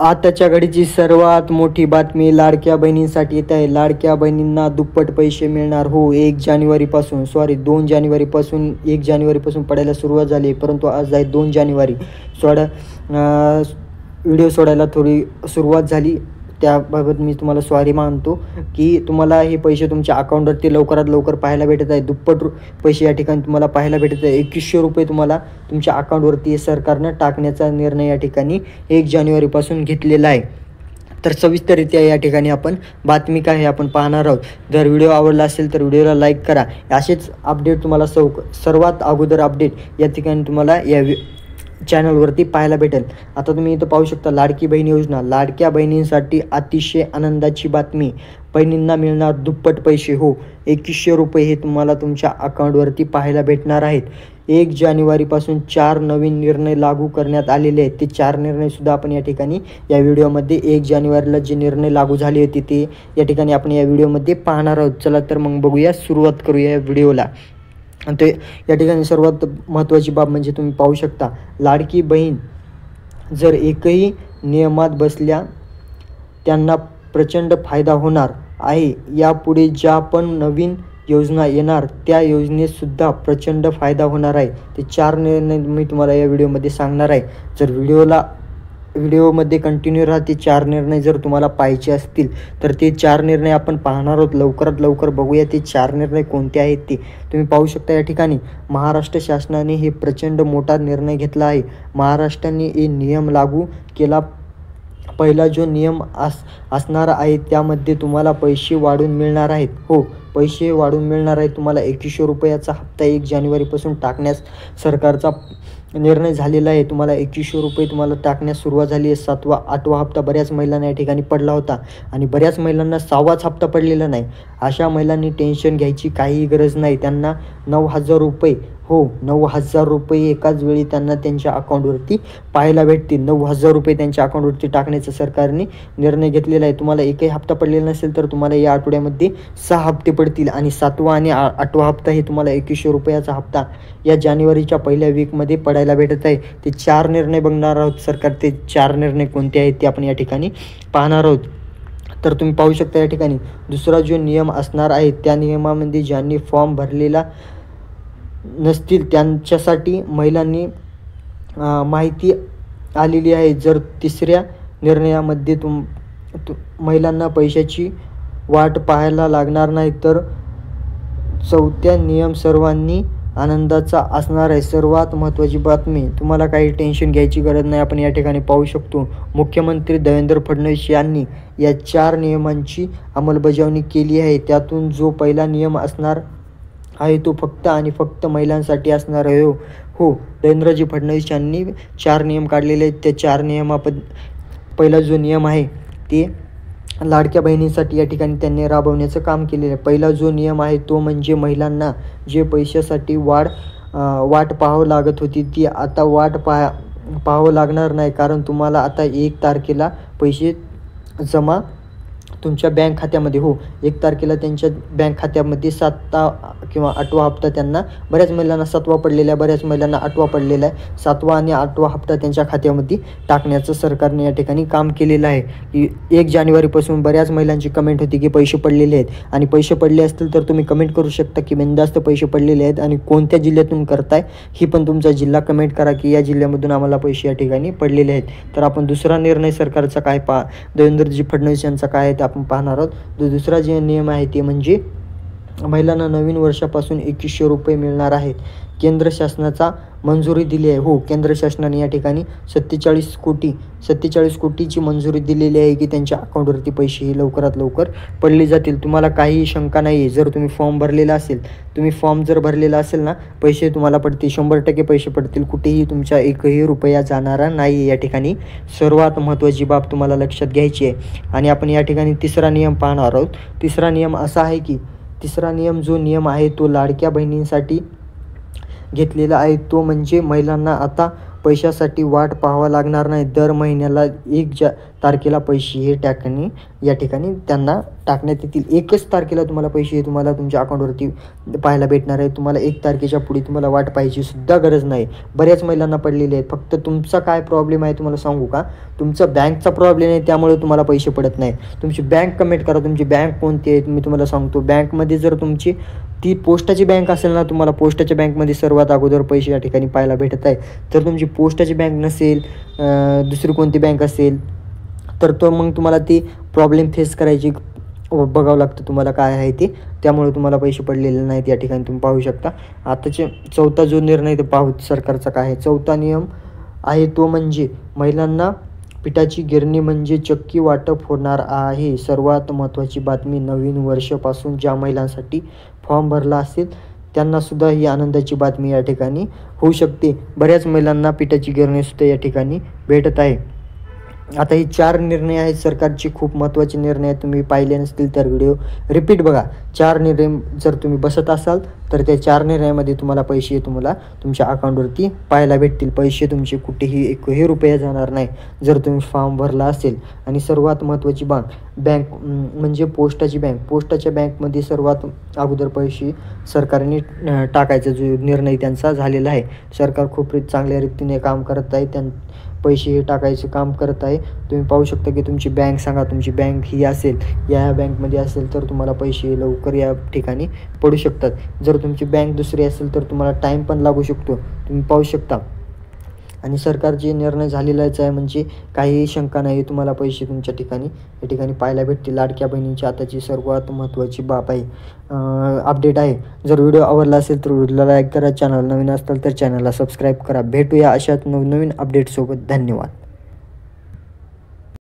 आताच्या घडीची सर्वात मोठी बातमी लाडक्या बहिणींसाठी येत आहे. लाडक्या बहिणींना दुप्पट पैसे मिळणार. हो, 2 जानेवारीपासून 1 जानेवारीपासून पडायला सुरुवात झाली आहे, परंतु आज आहे 2 जानेवारी. व्हिडिओ सोडायला थोडी सुरुवात झाली, त्याबाबत मी तुम्हाला सॉरी मानतो की तुम्हाला हे पैसे तुमच्या अकाउंटवरती लवकरात लवकर पाहायला भेटत आहे. दुप्पट पैसे या ठिकाणी तुम्हाला पाहायला भेटत आहे. 2100 रुपये तुम्हाला तुमच्या अकाउंटवरती सरकारनं टाकण्याचा निर्णय या ठिकाणी 1 जानेवारीपासून घेतलेला आहे. तर सविस्तररित्या या ठिकाणी आपण बातमी काय आहे आपण पाहणार आहोत. जर व्हिडिओ आवडला असेल तर व्हिडिओला लाईक करा. असेच अपडेट तुम्हाला सर्वात अगोदर अपडेट या ठिकाणी तुम्हाला या चॅनलवरती पाहायला भेटेल. आता तुम्ही इथं पाहू शकता लाडकी बहीण योजना. लाडक्या बहिणींसाठी अतिशय आनंदाची बातमी. बहिणींना मिळणार दुप्पट पैसे. हो, 2100 रुपये हे तुम्हाला तुमच्या अकाउंटवरती पाहायला भेटणार आहेत. 1 जानेवारीपासून 4 नवीन निर्णय लागू करण्यात आलेले आहेत. ते 4 निर्णयसुद्धा आपण या ठिकाणी या व्हिडिओमध्ये 1 जानेवारीला जे निर्णय लागू झाले होते ते या ठिकाणी आपण या व्हिडिओमध्ये पाहणार आहोत. चला तर मग बघूया, सुरुवात करूया या व्हिडिओला. आणि ते या ठिकाणी सर्वात महत्त्वाची बाब म्हणजे तुम्ही पाहू शकता लाडकी बहीण जर एकही नियमात बसल्या त्यांना प्रचंड फायदा होणार आहे. यापुढे ज्या पण नवीन योजना येणार त्या योजनेतसुद्धा प्रचंड फायदा होणार आहे. ते 4 निर्णय मी तुम्हाला या व्हिडिओमध्ये सांगणार आहे. जर व्हिडिओमध्ये कंटिन्यू राहते 4 निर्णय जर तुम्हाला पाहायचे असतील तर ते 4 निर्णय आपण पाहणार आहोत. लवकरात लवकर बघूया ते 4 निर्णय कोणते आहेत ते. तुम्ही पाहू शकता या ठिकाणी महाराष्ट्र शासनाने हे प्रचंड मोठा निर्णय घेतला आहे. महाराष्ट्राने हे नियम लागू केला. पहिला जो नियम असणार आहे त्यामध्ये तुम्हाला पैसे वाढून मिळणार आहेत. हो, पैसे वाढून मिळणार आहेत. तुम्हाला 2100 रुपयाचा हप्ता 1 जानेवारीपासून टाकण्यास सरकारचा निर्णय झालेला आहे. तुम्हाला 2100 रुपये तुम्हाला टाकण्यास सुरुवात झाली आहे. 7वा 8वा हप्ता बऱ्याच महिलांना या ठिकाणी पडला होता आणि बऱ्याच महिलांना 6वाच हप्ता पडलेला नाही. अशा महिलांनी टेन्शन घ्यायची काहीही गरज नाही. त्यांना 9000 रुपये, हो 9000 रुपये एकाच वेळी त्यांना त्यांच्या अकाउंटवरती पाहायला भेटतील. 9000 रुपये त्यांच्या अकाउंटवरती टाकण्याचा सरकारने निर्णय घेतलेला आहे. तुम्हाला एकही हप्ता पडलेला नसेल तर तुम्हाला या आठवड्यामध्ये 6 हप्ते पडतील आणि 7वा आणि 8वा हप्ता हे तुम्हाला 2100 रुपयाचा हप्ता या जानेवारीच्या पहिल्या वीकमध्ये पडायला भेटत आहे. ते 4 निर्णय बघणार आहोत. सरकार ते 4 निर्णय कोणते आहेत ते आपण या ठिकाणी पाहणार आहोत. तर तुम्ही पाहू शकता या ठिकाणी दुसरा जो नियम असणार आहे त्या नियमामध्ये ज्यांनी फॉर्म भरलेला नसतील त्यांच्यासाठी महिलांनी माहिती आलेली आहे. जर तिसऱ्या निर्णयामध्ये महिलांना पैशाची वाट पाहायला लागणार नाही तर 4था नियम सर्वांनी आनंदाचा असणार आहे. सर्वात महत्त्वाची बातमी, तुम्हाला काही टेन्शन घ्यायची गरज नाही. आपण या ठिकाणी पाहू शकतो मुख्यमंत्री देवेंद्र फडणवीस यांनी या 4 नियमांची अंमलबजावणी केली आहे. त्यातून जो पहिला नियम असणार आहे तो फक्त आणि फक्त महिलांसाठी असणार आहे. हो, देवेंद्रजी फडणवीस यांनी 4 नियम काढलेले आहेत. त्या 4 नियमापैकी पहिला जो नियम आहे ते लाडक्या बहिणींसाठी या ठिकाणी त्यांनी राबवण्याचं काम केलेलं आहे. पहिला जो नियम आहे तो म्हणजे महिलांना जे पैशासाठी वाट पाहावं लागत होती ती आता वाट पाहावं लागणार नाही. कारण तुम्हाला आता 1 तारखेला पैसे जमा तुमच्या बँक खात्यामध्ये. हो, 1 तारखेला त्यांच्या बँक खात्यामध्ये 7 किंवा 8वा हप्ता त्यांना बऱ्याच महिलांना 7वा पडलेला आहे, बऱ्याच महिलांना 8वा पडलेला आहे. 7वा आणि 8वा हप्ता त्यांच्या खात्यामध्ये टाकण्याचं सरकारने या ठिकाणी काम केलेलं आहे. 1 जानेवारीपासून बऱ्याच महिलांची कमेंट होती की पैसे पडलेले आहेत आणि पैसे पडले असतील तर तुम्ही कमेंट करू शकता की बिनधास्त पैसे पडलेले आहेत आणि कोणत्या जिल्ह्यातून करताय ही पण तुमचा जिल्हा कमेंट करा की या जिल्ह्यामधून आम्हाला पैसे या ठिकाणी पडलेले आहेत. तर आपण दुसरा निर्णय सरकारचा काय देवेंद्रजी फडणवीस यांचा काय आहे ते आपण पाहणार आहोत. दुसरा जे नियम आहे ते म्हणजे महिलांना नवीन वर्षापासून 2100 रुपये मिळणार आहेत. केंद्र शासनाचा मंजुरी दिली आहे. हो, केंद्र शासनाने या ठिकाणी 47 कोटीची मंजुरी दिलेली आहे की त्यांच्या अकाउंटवरती पैसे हे लवकरात लवकर पडले जातील. तुम्हाला काहीही शंका नाही आहे. जर तुम्ही फॉर्म भरलेला असेल ना, पैसे तुम्हाला पडतील, 100% पैसे पडतील. कुठेही तुमचा 1ही रुपया जाणारा नाही. या ठिकाणी सर्वात महत्त्वाची बाब तुम्हाला लक्षात घ्यायची आहे. आणि आपण या ठिकाणी तिसरा नियम पाहणार आहोत. तिसरा नियम असा आहे की जो नियम आहे तो लाडक्या बहिणींसाठी घेतलेला आहे. तो म्हणजे महिलांना आता पैशासाठी वाट पाहावा लागणार नाही. दर महिन्याला 1 तारखेला पैसे हे या ठिकाणी त्यांना टाकण्यात येतील. 1च तारखेला तुम्हाला पैसे तुम्हाला तुमच्या अकाउंटवरती पाहायला भेटणार आहे. तुम्हाला 1 तारखेच्या पुढे तुम्हाला वाट पाहायची सुद्धा गरज नाही. बऱ्याच महिलांना पडलेले आहेत. फक्त तुमचा काय प्रॉब्लेम आहे तुम्हाला सांगू का? तुमचा बँकचा प्रॉब्लेम आहे, त्यामुळे तुम्हाला पैसे पडत नाही. तुमची बँक कमेंट करा. तुमची बँक कोणती आहे मी तुम्हाला सांगतो. बँकमध्ये जर तुमची ती पोस्टाची बँक असेल ना, तुम्हाला पोस्टाच्या बँकमध्ये सर्वात अगोदर पैसे या ठिकाणी पाहायला भेटत आहे. तर तुमची पोस्टाची बँक नसेल, दुसरी कोणती बँक असेल तर मग तुम्हाला ती प्रॉब्लेम फेस करायची बघावं लागतं तुम्हाला काय आहे ते. त्यामुळे तुम्हाला पैसे पडलेले नाहीत या ठिकाणी तुम्ही पाहू शकता. आताचे 4था जो निर्णय ते पाहू सरकारचा काय आहे. 4था नियम आहे तो म्हणजे महिलांना पिठाची गिरणी म्हणजे चक्की वाटप होणार आहे. सर्वात महत्त्वाची बातमी, नवीन वर्षापासून ज्या महिलांसाठी फॉर्म भरला असेल त्यांनासुद्धा ही आनंदाची बातमी या ठिकाणी होऊ शकते. बऱ्याच महिलांना पिठाची गिरणीसुद्धा या ठिकाणी भेटत आहे. आता हे 4 निर्णय आहेत सरकारचे, खूप महत्त्वाचे निर्णय आहेत. तुम्ही पाहिले नसतील तर व्हिडिओ रिपीट बघा. 4 निर्णय जर तुम्ही बसत असाल तर त्या 4 निर्णयामध्ये तुम्हाला पैसे तुमच्या अकाउंटवरती पाहायला भेटतील. पैसे तुमचे कुठेही 1ही रुपया जाणार नाही जर तुम्ही फॉर्म भरला असेल. आणि सर्वात महत्त्वाची बँक म्हणजे पोस्टाची बँक. पोस्टाच्या बँकमध्ये सर्वात अगोदर पैसे सरकारने टाकायचा जो निर्णय त्यांचा झालेला आहे. सरकार खूप चांगल्या रीतीने काम करत आहे. पैसे हे टाकायचे काम करत आहे. तुम्ही पाहू शकता की तुमची बँक सांगा. तुमची बँक ही असेल, या बँकमध्ये असेल तर तुम्हाला पैसे लवकर या ठिकाणी पडू शकतात. जर तुमची बँक दुसरी असेल तर तुम्हाला टाईम पण लागू शकतो. तुम्ही पाहू शकता. आणि सरकारचे निर्णय झालेलाच आहे म्हणजे काहीही शंका नाही, तुम्हाला पैसे तुमच्या ठिकाणी या ठिकाणी पाहायला भेटतील. लाडक्या बहिणींची आताची सर्वात महत्त्वाची बाब आहे, अपडेट आहे. जर व्हिडिओ आवडला असेल तर व्हिडिओला लाईक करा. चॅनल नवीन असेल तर चॅनलला सबस्क्राईब करा. भेटूया अशाच नवनवीन अपडेटसोबत. धन्यवाद.